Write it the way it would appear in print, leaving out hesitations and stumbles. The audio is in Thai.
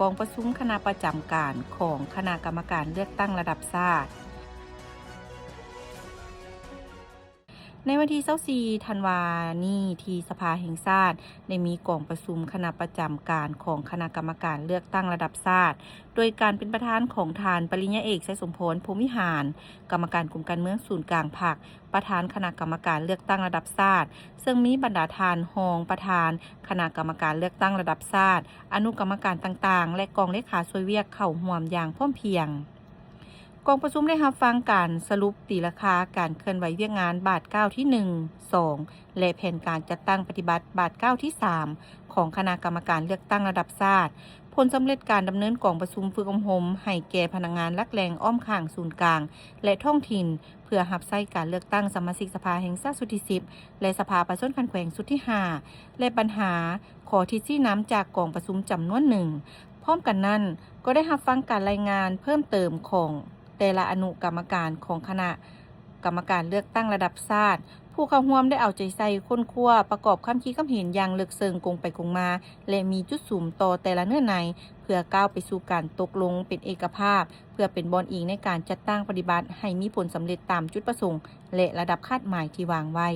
กองประชุมคณะประจำการของคณะกรรมการเลือกตั้งระดับชาติในวันที่24ธันวานี้ที่สภาแห่งชาติได้มีกองประชุมคณะประจำการของคณะกรรมการเลือกตั้งระดับชาติโดยการเป็นประธานของทานปริญญาเอกชัยสมพรภูมิหารกรรมการกลุ่มการเมืองศูนย์กลางพรรคประธานคณะกรรมการเลือกตั้งระดับชาติซึ่งมีบรรดาทานรองประธานคณะกรรมการเลือกตั้งระดับชาติอนุกรรมการต่างๆและกองเลขาช่วยเวียกเข้าร่วมอย่างพร้อมเพรียงกองประชุมได้รับฟังการสรุปตีราคาการเคลื่อนไหวเวียกงานบาท9ที่1 2และแผนการจัดตั้งปฏิบัติบาท9ที่3ของคณะกรรมการเลือกตั้งระดับชาติผลสำเร็จการดำเนินกองประชุมฝึกอบรมให้แก่พนักงานลักแรงอ้อมข้างศูนย์กลางและท้องถิ่นเพื่อรับใช้การเลือกตั้งสมาชิกสภาแห่งชาติสุดที่10และสภาประชาชนคันแขวงสุดที่5และปัญหาขอที่ชี้น้ำจากกองประชุมจำนวนหนึ่งพร้อมกันนั้นก็ได้รับฟังการรายงานเพิ่มเติมของแต่ละอนุกรรมการของคณะกรรมการเลือกตั้งระดับชาติผู้เข้าร่วมได้เอาใจใส่ค้นคว้าประกอบคำคิดคำเห็นอย่างลึกซึ้งกงไปกงมาและมีจุดสูงต่อแต่ละเนื้อในเพื่อก้าวไปสู่การตกลงเป็นเอกภาพเพื่อเป็นบอนอิงในการจัดตั้งปฏิบัติให้มีผลสำเร็จตามจุดประสงค์และระดับคาดหมายที่วางไว้